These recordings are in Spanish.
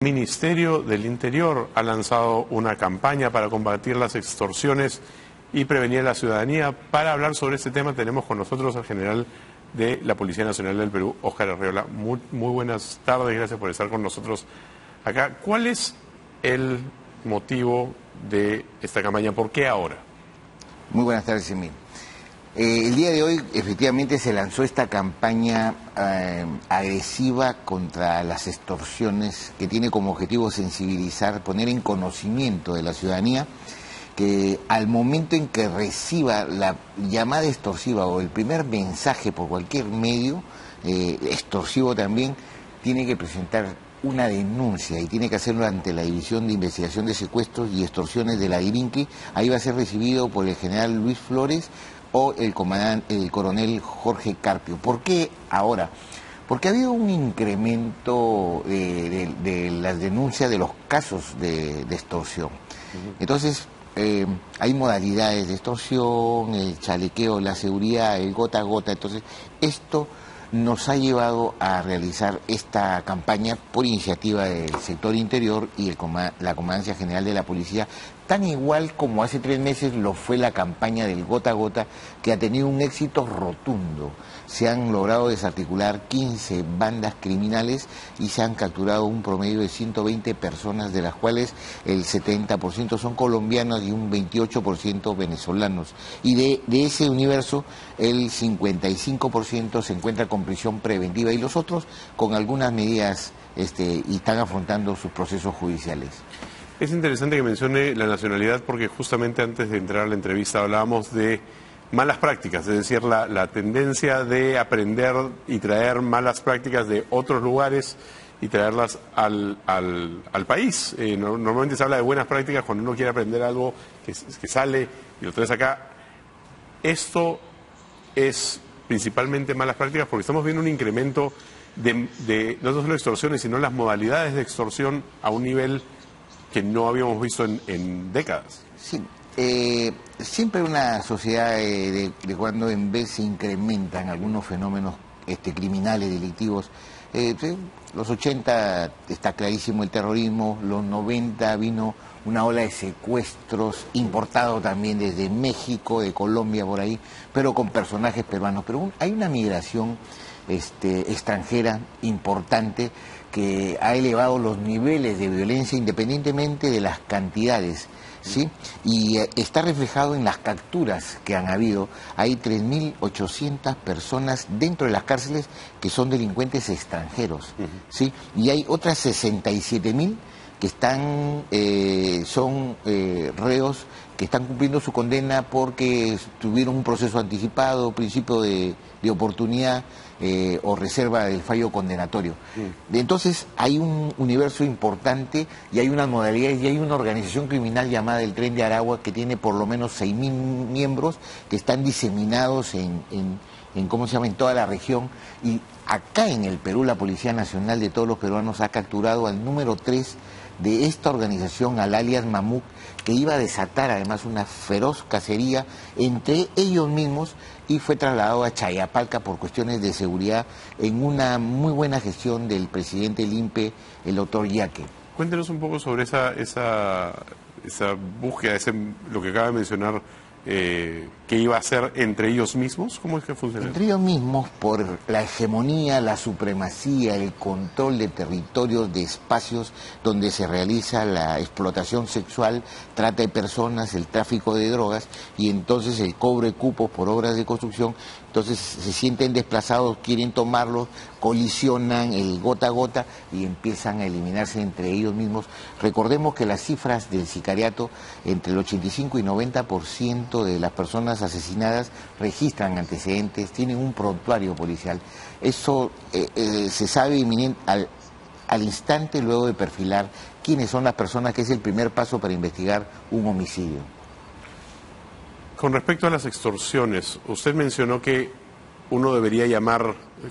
Ministerio del Interior ha lanzado una campaña para combatir las extorsiones y prevenir a la ciudadanía. Para hablar sobre este tema tenemos con nosotros al general de la Policía Nacional del Perú, Óscar Arreola. Muy buenas tardes, gracias por estar con nosotros acá. ¿Cuál es el motivo de esta campaña? ¿Por qué ahora? Muy buenas tardes, Emil. El día de hoy efectivamente se lanzó esta campaña agresiva contra las extorsiones, que tiene como objetivo sensibilizar, poner en conocimiento de la ciudadanía que al momento en que reciba la llamada extorsiva o el primer mensaje por cualquier medio extorsivo también, tiene que presentar una denuncia y tiene que hacerlo ante la División de Investigación de Secuestros y Extorsiones de la DIRINCRI. Ahí va a ser recibido por el general Luis Flores o el coronel Jorge Carpio. ¿Por qué ahora? Porque ha habido un incremento de las denuncias de los casos de extorsión. Entonces, hay modalidades de extorsión, el chalequeo, la seguridad, el gota a gota. Entonces, esto nos ha llevado a realizar esta campaña por iniciativa del sector interior y la Comandancia General de la Policía, tan igual como hace 3 meses lo fue la campaña del gota a gota, que ha tenido un éxito rotundo. Se han logrado desarticular 15 bandas criminales y se han capturado un promedio de 120 personas, de las cuales el 70% son colombianos y un 28% venezolanos. Y de ese universo, el 55% se encuentra con prisión preventiva y los otros con algunas medidas y están afrontando sus procesos judiciales. Es interesante que mencione la nacionalidad porque justamente antes de entrar a la entrevista hablábamos de malas prácticas, es decir, la tendencia de aprender y traer malas prácticas de otros lugares y traerlas al país. Normalmente se habla de buenas prácticas cuando uno quiere aprender algo que sale y lo traes acá. Esto es principalmente malas prácticas porque estamos viendo un incremento de no solo extorsiones, sino las modalidades de extorsión a un nivel que no habíamos visto en décadas. Sí, siempre una sociedad de cuando en vez se incrementan algunos fenómenos criminales, delictivos. Los 80 está clarísimo el terrorismo, los 90 vino una ola de secuestros importado también desde México, de Colombia, por ahí, pero con personajes peruanos. Pero hay una migración extranjera importante que ha elevado los niveles de violencia independientemente de las cantidades, ¿sí? Y está reflejado en las capturas que han habido. Hay 3.800 personas dentro de las cárceles que son delincuentes extranjeros, ¿sí? Y hay otras 67.000 que son reos que están cumpliendo su condena porque tuvieron un proceso anticipado, principio de oportunidad o reserva del fallo condenatorio. Entonces hay un universo importante y hay unas modalidades y hay una organización criminal llamada el Tren de Aragua que tiene por lo menos 6.000 miembros que están diseminados en toda la región. Y acá en el Perú la Policía Nacional de todos los peruanos ha capturado al número 3 de esta organización, al alias Mamuk, que iba a desatar además una feroz cacería entre ellos mismos, y fue trasladado a Chayapalca por cuestiones de seguridad en una muy buena gestión del presidente del INPE, el doctor Yaque. Cuéntenos un poco sobre esa búsqueda, lo que acaba de mencionar, que iba a ser entre ellos mismos. ¿Cómo es que funciona? Entre ellos mismos, por la hegemonía, la supremacía, el control de territorios, de espacios donde se realiza la explotación sexual, trata de personas, el tráfico de drogas y entonces el cobro de cupos por obras de construcción. Entonces se sienten desplazados, quieren tomarlos, colisionan el gota a gota y empiezan a eliminarse entre ellos mismos. Recordemos que las cifras del sicariato, entre el 85 y 90% de las personas asesinadas registran antecedentes, tienen un prontuario policial. Eso se sabe al instante luego de perfilar quiénes son las personas, que es el primer paso para investigar un homicidio. Con respecto a las extorsiones, usted mencionó que uno debería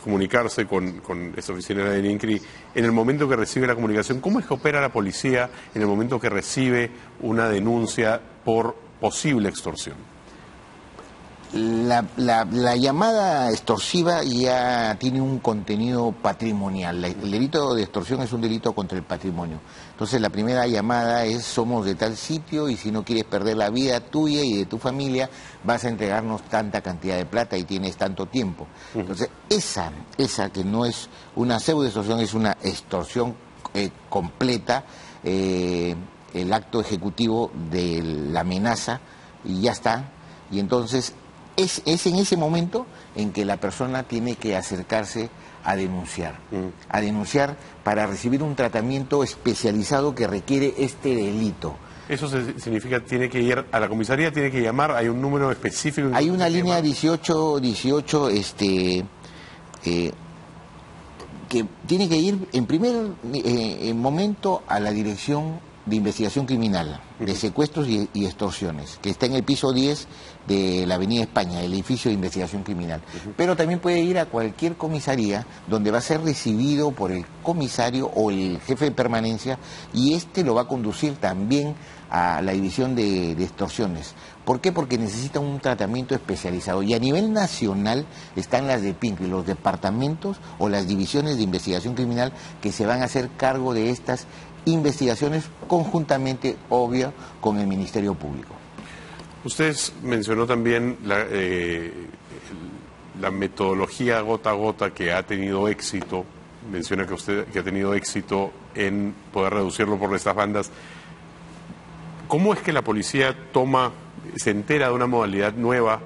comunicarse con esta oficina de DIRINCRI en el momento que recibe la comunicación. ¿Cómo es que opera la policía en el momento que recibe una denuncia por posible extorsión? La llamada extorsiva ya tiene un contenido patrimonial. El delito de extorsión es un delito contra el patrimonio. Entonces la primera llamada es: somos de tal sitio y si no quieres perder la vida tuya y de tu familia, vas a entregarnos tanta cantidad de plata y tienes tanto tiempo. Entonces esa que no es una pseudo-extorsión, es una extorsión completa, el acto ejecutivo de la amenaza, y ya está. Y entonces es en ese momento en que la persona tiene que acercarse a denunciar para recibir un tratamiento especializado que requiere este delito. Eso significa tiene que ir a la comisaría, tiene que llamar, hay un número específico. Hay una línea 18, que tiene que ir en primer momento a la Dirección de Investigación Criminal, de Secuestros y Extorsiones, que está en el piso 10 de la Avenida España, el edificio de investigación criminal. Pero también puede ir a cualquier comisaría donde va a ser recibido por el comisario o el jefe de permanencia, y este lo va a conducir también a la división de extorsiones. ¿Por qué? Porque necesita un tratamiento especializado. Y a nivel nacional están las de PINCRI, los departamentos o las divisiones de investigación criminal, que se van a hacer cargo de estas investigaciones conjuntamente, obvio, con el Ministerio Público. Usted mencionó también la metodología gota a gota que ha tenido éxito. Menciona que ha tenido éxito en poder reducirlo por estas bandas. ¿Cómo es que la policía se entera de una modalidad nueva,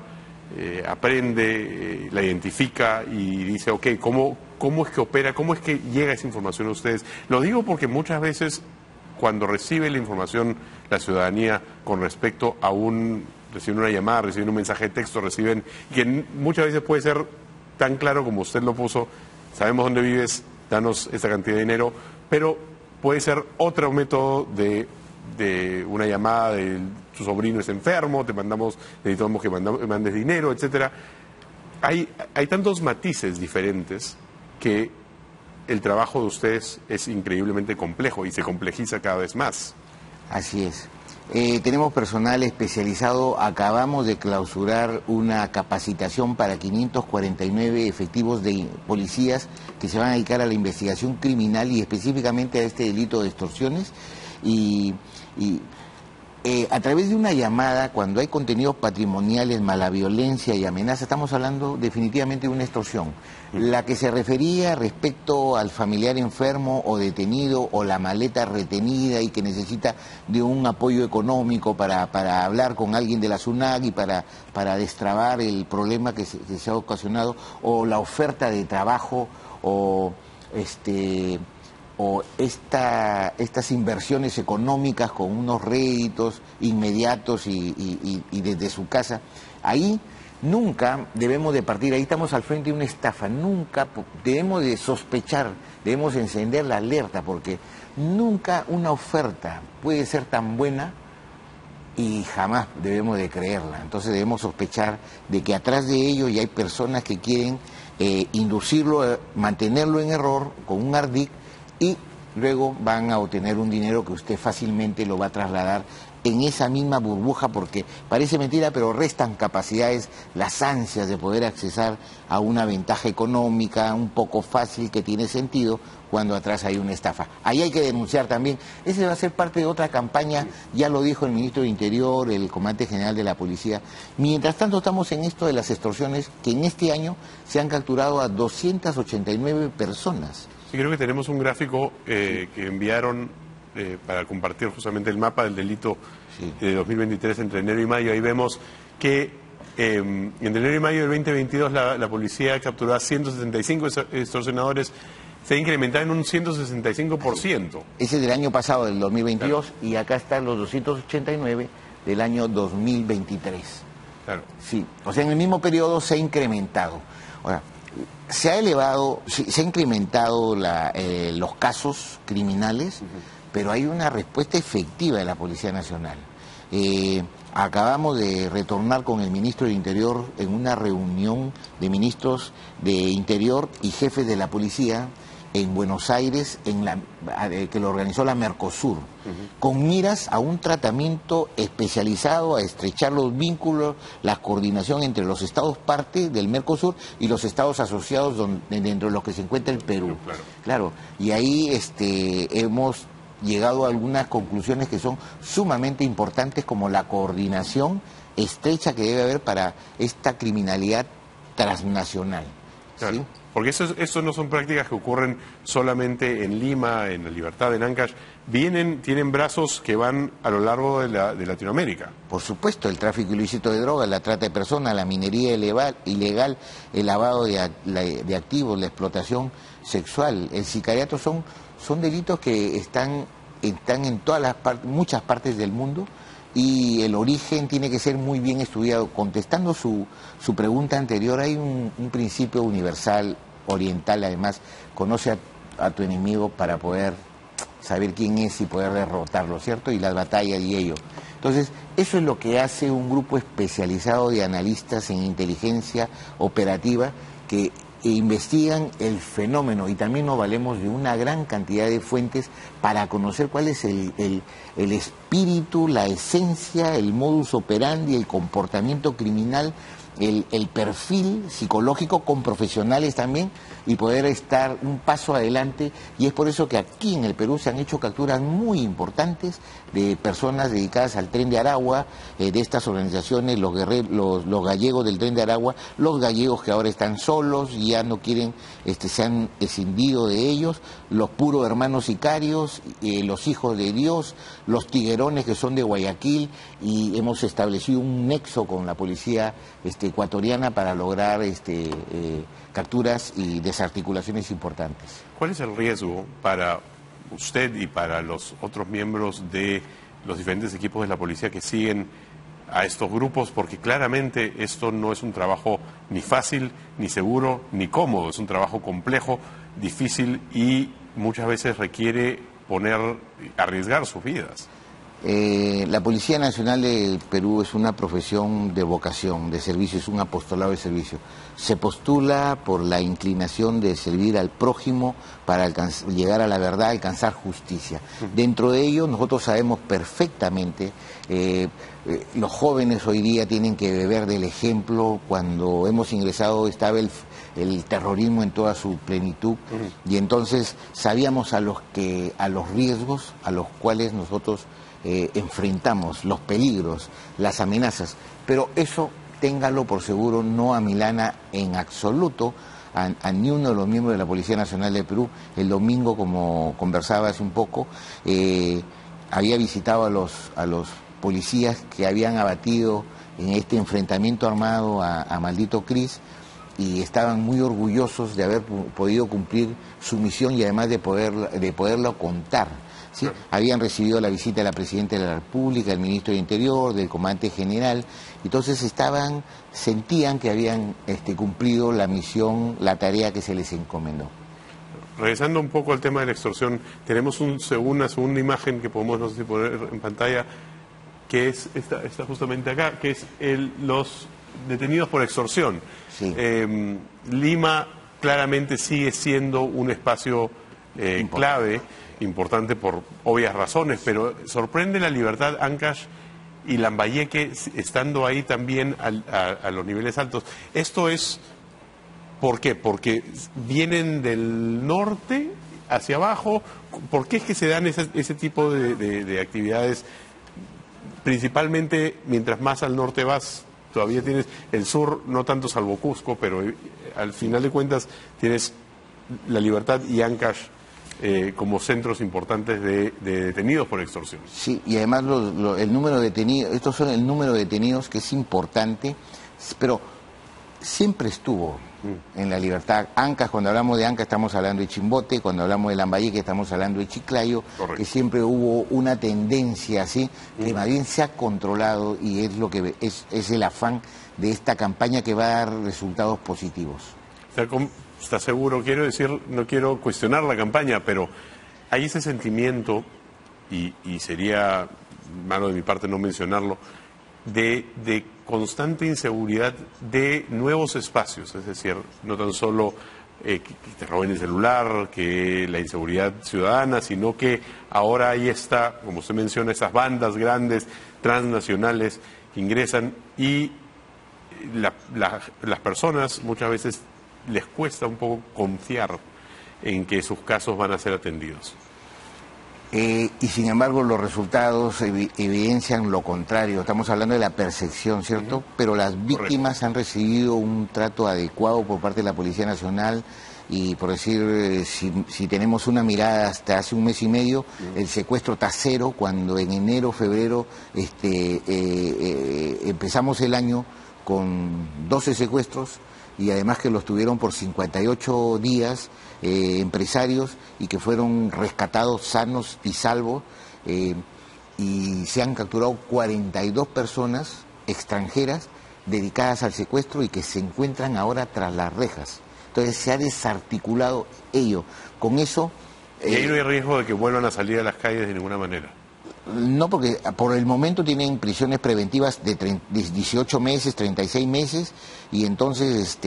aprende, la identifica y dice, ok, ¿cómo es que opera? ¿Cómo es que llega esa información a ustedes? Lo digo porque muchas veces cuando recibe la información la ciudadanía con respecto a reciben una llamada, reciben un mensaje de texto, que muchas veces puede ser tan claro como usted lo puso: sabemos dónde vives, danos esta cantidad de dinero, pero puede ser otro método de una llamada de tu sobrino es enfermo, necesitamos que mandes dinero, etcétera. Hay tantos matices diferentes que el trabajo de ustedes es increíblemente complejo y se complejiza cada vez más. Así es. Tenemos personal especializado. Acabamos de clausurar una capacitación para 549 efectivos de policías que se van a dedicar a la investigación criminal y específicamente a este delito de extorsiones. A través de una llamada, cuando hay contenidos patrimoniales, mala violencia y amenaza, estamos hablando definitivamente de una extorsión. La que se refería respecto al familiar enfermo o detenido, o la maleta retenida y que necesita de un apoyo económico para hablar con alguien de la SUNAG y para destrabar el problema que se ha ocasionado, o la oferta de trabajo, o estas inversiones económicas con unos réditos inmediatos y desde su casa. Ahí nunca debemos de partir, ahí estamos al frente de una estafa, nunca debemos de sospechar, debemos encender la alerta, porque nunca una oferta puede ser tan buena y jamás debemos de creerla. Entonces debemos sospechar de que atrás de ello ya hay personas que quieren inducirlo, mantenerlo en error con un ardid, y luego van a obtener un dinero que usted fácilmente lo va a trasladar en esa misma burbuja, porque parece mentira, pero restan capacidades, las ansias de poder accesar a una ventaja económica un poco fácil, que tiene sentido cuando atrás hay una estafa. Ahí hay que denunciar también. Ese va a ser parte de otra campaña, ya lo dijo el ministro de Interior, el comandante general de la policía. Mientras tanto estamos en esto de las extorsiones, que en este año se han capturado a 289 personas. Sí, creo que tenemos un gráfico que enviaron para compartir justamente el mapa del delito de 2023 entre enero y mayo. Ahí vemos que en enero y mayo del 2022 la policía capturó a 175 extorsionadores. Se ha incrementado en un 165%. Ese es del año pasado, del 2022, claro. Y acá están los 289 del año 2023. Claro. Sí, o sea, en el mismo periodo se ha incrementado. Ahora, se ha incrementado los casos criminales, pero hay una respuesta efectiva de la Policía Nacional. Acabamos de retornar con el ministro de Interior en una reunión de ministros de Interior y jefes de la policía, en Buenos Aires, que lo organizó la Mercosur, con miras a un tratamiento especializado, a estrechar los vínculos, la coordinación entre los estados parte del Mercosur y los estados asociados dentro de los que se encuentra el Perú. Claro, y ahí hemos llegado a algunas conclusiones que son sumamente importantes, como la coordinación estrecha que debe haber para esta criminalidad transnacional. Claro. ¿Sí? Porque eso no son prácticas que ocurren solamente en Lima, en La Libertad, en Ancash. Tienen brazos que van a lo largo de Latinoamérica. Por supuesto, el tráfico ilícito de drogas, la trata de personas, la minería ilegal, el lavado de activos, la explotación sexual, el sicariato son delitos que están en muchas partes del mundo, y el origen tiene que ser muy bien estudiado. Contestando su pregunta anterior, hay un principio universal, oriental, además: conoce a tu enemigo para poder saber quién es y poder derrotarlo, ¿cierto? Y las batallas y ello. Entonces, eso es lo que hace un grupo especializado de analistas en inteligencia operativa que investigan el fenómeno, y también nos valemos de una gran cantidad de fuentes para conocer cuál es el espíritu, la esencia, el modus operandi, el comportamiento criminal, el perfil psicológico, con profesionales también, y poder estar un paso adelante. Y es por eso que aquí en el Perú se han hecho capturas muy importantes de personas dedicadas al Tren de Aragua, de estas organizaciones, los gallegos del Tren de Aragua, los gallegos que ahora están solos y ya no quieren, se han escindido de ellos, los puros hermanos sicarios, los hijos de Dios, los tiguerones que son de Guayaquil, y hemos establecido un nexo con la policía ecuatoriana para lograr capturas y desarticulaciones importantes. ¿Cuál es el riesgo para usted y para los otros miembros de los diferentes equipos de la policía que siguen a estos grupos? Porque claramente esto no es un trabajo ni fácil, ni seguro, ni cómodo. Es un trabajo complejo, difícil, y muchas veces requiere arriesgar sus vidas. La Policía Nacional del Perú es una profesión de vocación, de servicio, es un apostolado de servicio. Se postula por la inclinación de servir al prójimo para llegar a la verdad, alcanzar justicia. Dentro de ello, nosotros sabemos perfectamente, los jóvenes hoy día tienen que beber del ejemplo. Cuando hemos ingresado estaba el terrorismo en toda su plenitud, y entonces sabíamos a los riesgos a los cuales nosotros enfrentamos, los peligros, las amenazas. Pero eso, téngalo por seguro, no amilana en absoluto a ni uno de los miembros de la Policía Nacional del Perú. El domingo, como conversaba hace un poco, había visitado a los policías que habían abatido en este enfrentamiento armado a Maldito Cris, y estaban muy orgullosos de haber podido cumplir su misión, y además de poderlo contar. ¿Sí? Habían recibido la visita de la Presidenta de la República, del Ministro del Interior, del Comandante General. Entonces sentían que habían cumplido la misión, la tarea que se les encomendó. Regresando un poco al tema de la extorsión, tenemos una segunda imagen que podemos, no sé si poner en pantalla, que es esta justamente acá, que es los detenidos por extorsión. Sí. Lima claramente sigue siendo un espacio clave, importante por obvias razones, pero sorprende La Libertad, Ancash y Lambayeque estando ahí también a los niveles altos. Esto es, ¿por qué? Porque vienen del norte hacia abajo. ¿Por qué es que se dan ese tipo de actividades? Principalmente mientras más al norte vas, todavía tienes el sur, no tanto salvo Cusco, pero al final de cuentas tienes La Libertad y Ancash como centros importantes de detenidos por extorsión. Sí, y además el número de detenidos, estos son el número de detenidos, que es importante, pero siempre estuvo en La Libertad. Ancash, cuando hablamos de Ancash estamos hablando de Chimbote, cuando hablamos de Lambayeque estamos hablando de Chiclayo. Correcto. Que siempre hubo una tendencia así, que más bien se ha controlado, y es lo que es el afán de esta campaña, que va a dar resultados positivos. ¿Está seguro? Quiero decir, no quiero cuestionar la campaña, pero hay ese sentimiento, y sería malo de mi parte no mencionarlo, de constante inseguridad de nuevos espacios, es decir, no tan solo que te roben el celular, que la inseguridad ciudadana, sino que ahora ahí está, como usted menciona, esas bandas grandes, transnacionales, que ingresan y las personas muchas veces les cuesta un poco confiar en que sus casos van a ser atendidos. Y sin embargo los resultados evidencian lo contrario. Estamos hablando de la percepción, ¿cierto? Pero las víctimas han recibido un trato adecuado por parte de la Policía Nacional y, por decir, si tenemos una mirada hasta hace un mes y medio, el secuestro está cero, cuando en enero, febrero empezamos el año con 12 secuestros y además que los tuvieron por 58 días empresarios y que fueron rescatados sanos y salvos y se han capturado 42 personas extranjeras dedicadas al secuestro y que se encuentran ahora tras las rejas. Entonces se ha desarticulado ello. Con eso... ¿Y ahí no hay riesgo de que vuelvan a salir a las calles de ninguna manera? No, porque por el momento tienen prisiones preventivas de 18 meses, 36 meses, y entonces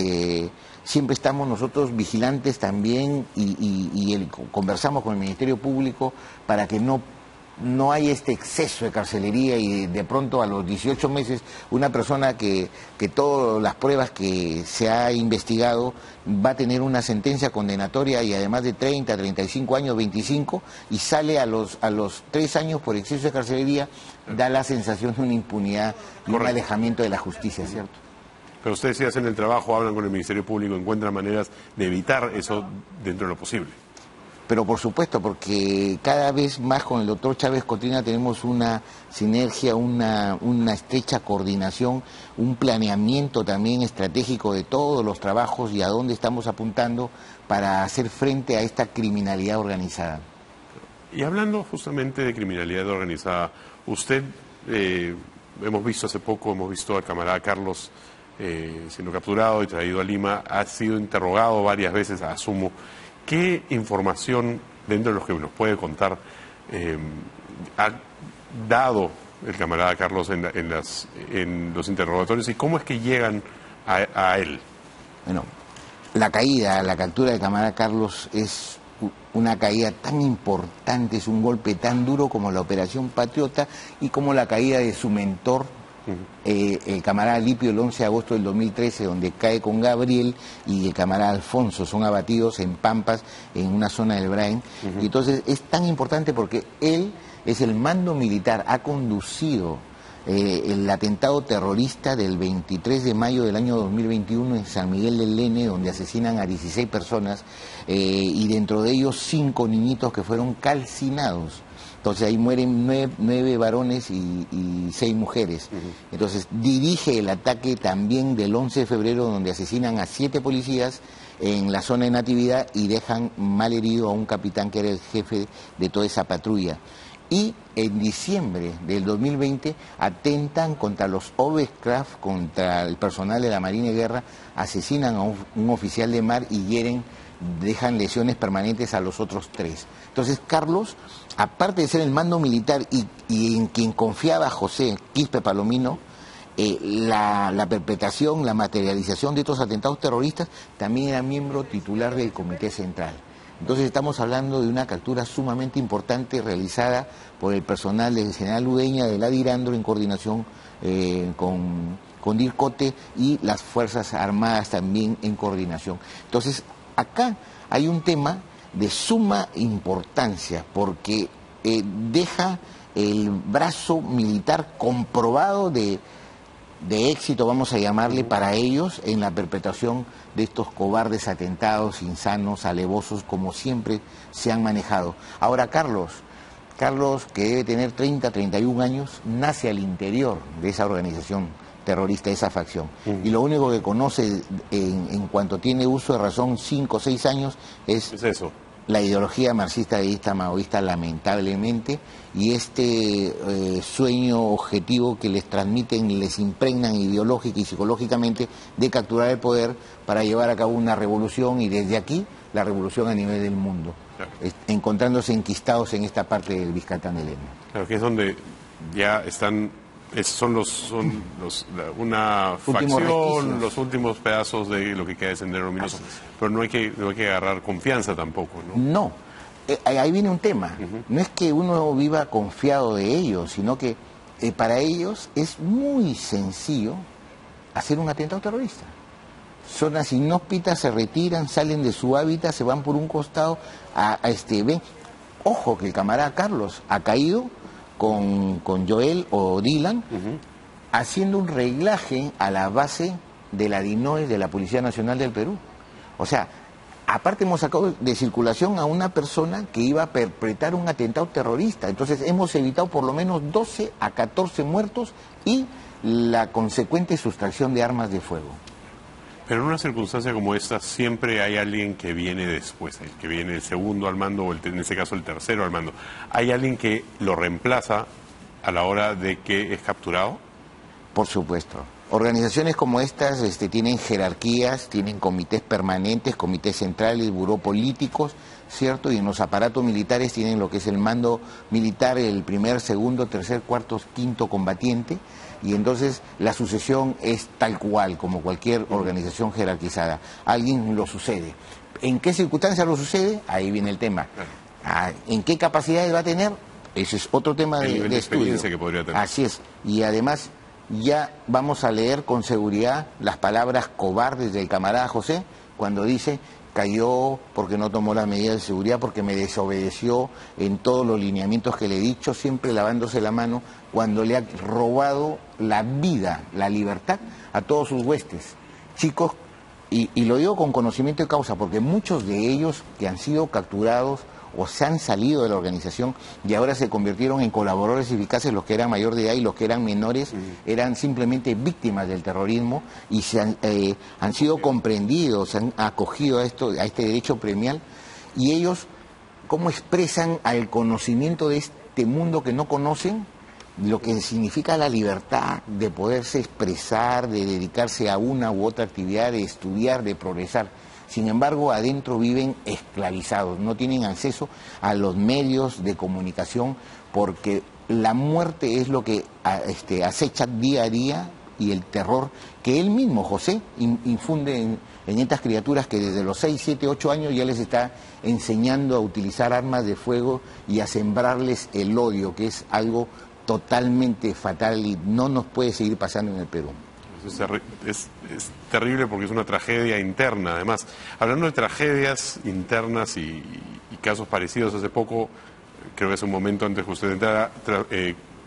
siempre estamos nosotros vigilantes también y conversamos con el Ministerio Público para que no haya este exceso de carcelería y de pronto a los 18 meses una persona que todas las pruebas que se ha investigado va a tener una sentencia condenatoria y además de 30, 35 años, 25 y sale a los 3 años por exceso de carcelería, da la sensación de una impunidad y un alejamiento de la justicia, ¿cierto? Pero ustedes sí hacen el trabajo, hablan con el Ministerio Público, encuentran maneras de evitar eso dentro de lo posible. Pero por supuesto, porque cada vez más con el doctor Chávez Cotrina tenemos una sinergia, una estrecha coordinación, un planeamiento también estratégico de todos los trabajos y a dónde estamos apuntando para hacer frente a esta criminalidad organizada. Y hablando justamente de criminalidad organizada, usted, hemos visto hace poco, hemos visto al camarada Carlos siendo capturado y traído a Lima, ha sido interrogado varias veces, asumo. ¿Qué información, dentro de los que nos puede contar, ha dado el camarada Carlos en los interrogatorios y cómo es que llegan a él? Bueno, la captura del camarada Carlos es una caída tan importante, es un golpe tan duro como la Operación Patriota y como la caída de su mentor, el camarada Lipio, el 11 de agosto del 2013, donde cae con Gabriel y el camarada Alfonso, son abatidos en Pampas, en una zona del Brain. Y entonces es tan importante porque él es el mando militar, ha conducido el atentado terrorista del 23 de mayo del año 2021 en San Miguel del Lene, donde asesinan a 16 personas y dentro de ellos 5 niñitos que fueron calcinados. Entonces ahí mueren 9 varones y 6 mujeres. Entonces dirige el ataque también del 11 de febrero, donde asesinan a 7 policías en la zona de Natividad y dejan mal herido a un capitán que era el jefe de toda esa patrulla. Y en diciembre del 2020 atentan contra los Overcraft, contra el personal de la Marina de Guerra, asesinan a un oficial de mar y dejan lesiones permanentes a los otros 3. Entonces Carlos, aparte de ser el mando militar y en quien confiaba José Quispe Palomino, la perpetración, la materialización de estos atentados terroristas, también era miembro titular del Comité Central. Entonces estamos hablando de una captura sumamente importante realizada por el personal del General Udeña, de la Dirandro, en coordinación con DIRCOTE y las Fuerzas Armadas también en coordinación. Entonces acá hay un tema de suma importancia porque deja el brazo militar comprobado de éxito, vamos a llamarle, para ellos en la perpetración de estos cobardes atentados insanos, alevosos, como siempre se han manejado. Ahora Carlos, que debe tener 30, 31 años, nace al interior de esa organización terrorista, esa facción. Y lo único que conoce en cuanto tiene uso de razón, 5 o 6 años, es eso. La ideología marxista-leninista maoísta, lamentablemente, y este sueño objetivo que les transmiten, les impregnan ideológica y psicológicamente de capturar el poder para llevar a cabo una revolución y desde aquí la revolución a nivel del mundo, claro, encontrándose enquistados en esta parte del Vizcatán del Lene. Claro, que es donde ya están una Últimos facción, resquicios. los últimos pedazos de lo que queda de Sendero Luminoso. Pero no hay que agarrar confianza tampoco, ¿no? No, ahí viene un tema. No es que uno viva confiado de ellos, sino que para ellos es muy sencillo hacer un atentado terrorista. Zonas inhóspitas se retiran, salen de su hábitat, se van por un costado ven. Ojo que el camarada Carlos ha caído con Joel o Dylan haciendo un reglaje a la base de la DINOE de la Policía Nacional del Perú. O sea, aparte hemos sacado de circulación a una persona que iba a perpetrar un atentado terrorista. Entonces hemos evitado por lo menos 12 a 14 muertos y la consecuente sustracción de armas de fuego. Pero en una circunstancia como esta siempre hay alguien que viene después, el que viene el segundo al mando o en este caso el tercero al mando. ¿Hay alguien que lo reemplaza a la hora de que es capturado? Por supuesto. Organizaciones como estas tienen jerarquías, tienen comités permanentes, comités centrales, buró políticos, ¿cierto? Y en los aparatos militares tienen lo que es el mando militar, el primer, segundo, tercer, cuarto, quinto combatiente, y entonces la sucesión es tal cual, como cualquier organización jerarquizada. Alguien lo sucede. ¿En qué circunstancias lo sucede? Ahí viene el tema. ¿En qué capacidades va a tener? Ese es otro tema de estudio. Experiencia que podría tener. Así es. Y además ya vamos a leer con seguridad las palabras cobardes del camarada José cuando dice: cayó porque no tomó las medidas de seguridad, porque me desobedeció en todos los lineamientos que le he dicho, siempre lavándose la mano, cuando le ha robado la vida, la libertad a todos sus huestes. Chicos, y lo digo con conocimiento de causa, porque muchos de ellos que han sido capturados o se han salido de la organización y ahora se convirtieron en colaboradores eficaces, los que eran mayor de edad y los que eran menores, eran simplemente víctimas del terrorismo y han sido comprendidos, se han acogido a este derecho premial, y ellos, ¿cómo expresan al conocimiento de este mundo que no conocen lo que significa la libertad de poderse expresar, de dedicarse a una u otra actividad, de estudiar, de progresar? Sin embargo, adentro viven esclavizados, no tienen acceso a los medios de comunicación, porque la muerte es lo que acecha día a día, y el terror que él mismo, José, infunde en estas criaturas que desde los 6, 7, 8 años ya les está enseñando a utilizar armas de fuego y a sembrarles el odio, que es algo totalmente fatal y no nos puede seguir pasando en el Perú. Es terrible porque es una tragedia interna, además. Hablando de tragedias internas y casos parecidos, hace poco, creo que hace un momento antes que usted entrara,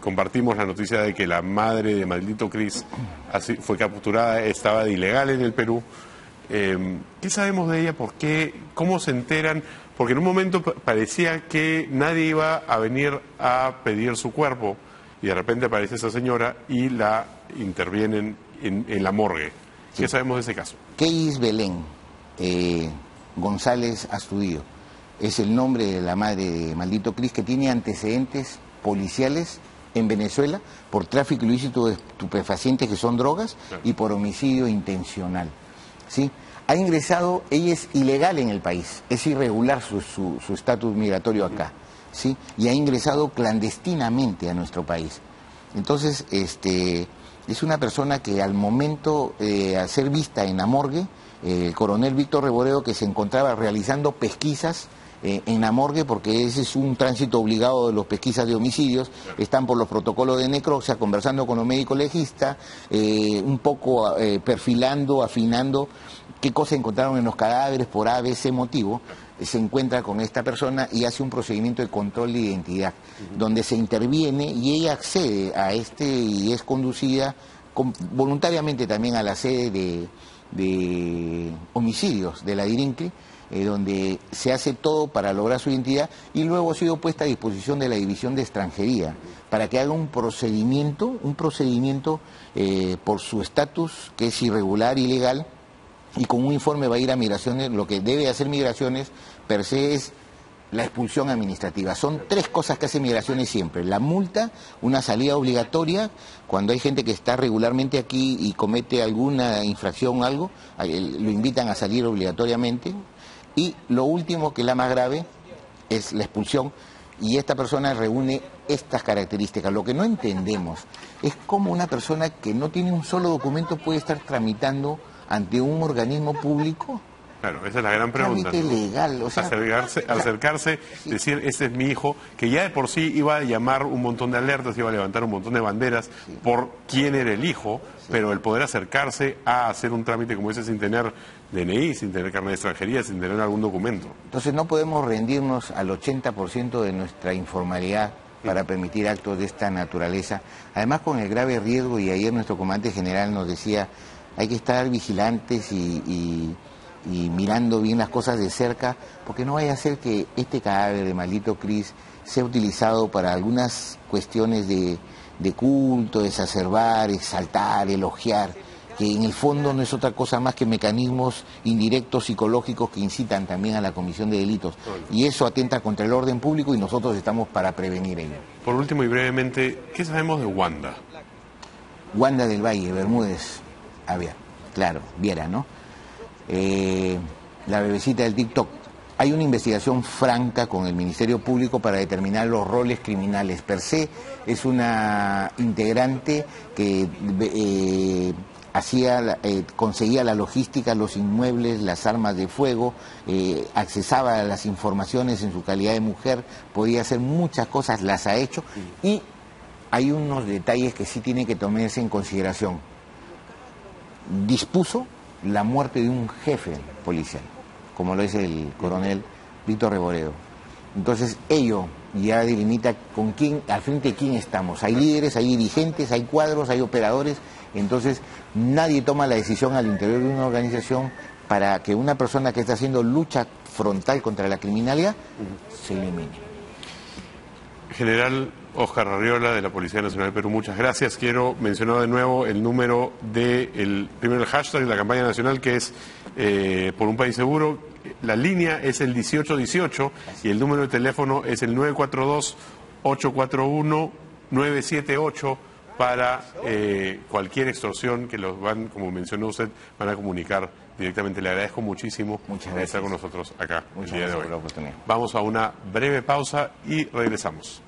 compartimos la noticia de que la madre de Maldito Cris fue capturada, estaba de ilegal en el Perú. ¿Qué sabemos de ella? ¿Por qué? ¿Cómo se enteran? Porque en un momento parecía que nadie iba a venir a pedir su cuerpo y de repente aparece esa señora y la intervienen en la morgue. ¿Qué sabemos de ese caso? Keis Belén González Astudillo es el nombre de la madre de Maldito Cris, que tiene antecedentes policiales en Venezuela por tráfico ilícito de estupefacientes, que son drogas, y por homicidio intencional. ¿Sí? Ha ingresado, ella es ilegal en el país, es irregular su estatus migratorio acá, ¿sí? Y ha ingresado clandestinamente a nuestro país. Entonces, es una persona que al momento de ser vista en la morgue, el coronel Víctor Reboredo, que se encontraba realizando pesquisas en la morgue, porque ese es un tránsito obligado de los pesquisas de homicidios, están por los protocolos de necropsia, conversando con los médicos legistas, un poco perfilando, afinando qué cosas encontraron en los cadáveres por A, B, C motivo. Se encuentra con esta persona y hace un procedimiento de control de identidad, donde se interviene y ella accede a y es conducida voluntariamente también a la sede de homicidios de la DIRINCLI, donde se hace todo para lograr su identidad, y luego ha sido puesta a disposición de la División de Extranjería para que haga un procedimiento por su estatus, que es irregular, ilegal, y con un informe va a ir a Migraciones. Lo que debe hacer Migraciones per se es la expulsión administrativa. Son 3 cosas que hace Migraciones siempre: la multa, una salida obligatoria cuando hay gente que está regularmente aquí y comete alguna infracción o algo, lo invitan a salir obligatoriamente, y lo último, que es la más grave, es la expulsión. Y esta persona reúne estas características. Lo que no entendemos es cómo una persona que no tiene un solo documento puede estar tramitando ante un organismo público. Claro, esa es la gran pregunta. Trámite legal, o sea, acercarse, sí. Decir, este es mi hijo, que ya de por sí iba a llamar un montón de alertas, iba a levantar un montón de banderas por quién era el hijo, pero el poder acercarse a hacer un trámite como ese sin tener DNI, sin tener carnet de extranjería, sin tener algún documento. Entonces no podemos rendirnos al 80% de nuestra informalidad para permitir actos de esta naturaleza. Además, con el grave riesgo, y ayer nuestro comandante general nos decía, hay que estar vigilantes y mirando bien las cosas de cerca, porque no vaya a ser que este cadáver de maldito Cris sea utilizado para algunas cuestiones de culto, exacerbar, exaltar, elogiar, que en el fondo no es otra cosa más que mecanismos indirectos psicológicos que incitan también a la comisión de delitos. Y eso atenta contra el orden público y nosotros estamos para prevenir ello. Por último y brevemente, ¿qué sabemos de Wanda? Wanda del Valle, Bermúdez, claro, Viera, ¿no? La bebecita del TikTok. Hay una investigación franca con el Ministerio Público para determinar los roles criminales. Per se es una integrante que conseguía la logística, los inmuebles, las armas de fuego, accesaba a las informaciones en su calidad de mujer, podía hacer muchas cosas, las ha hecho, y hay unos detalles que sí tienen que tomarse en consideración. Dispuso la muerte de un jefe policial, como lo es el coronel Víctor Reboredo. Entonces ello ya delimita con quién, al frente de quién estamos. Hay líderes, hay dirigentes, hay cuadros, hay operadores. Entonces nadie toma la decisión al interior de una organización para que una persona que está haciendo lucha frontal contra la criminalidad se elimine. General Óscar Arriola, de la Policía Nacional del Perú, muchas gracias. Quiero mencionar de nuevo el número primero el hashtag de la campaña nacional, que es por un país seguro. La línea es el 1818 y el número de teléfono es el 942-841-978 para cualquier extorsión que los van, como mencionó usted, van a comunicar directamente. Le agradezco muchísimo por estar con nosotros acá el día de hoy. Vamos a una breve pausa y regresamos.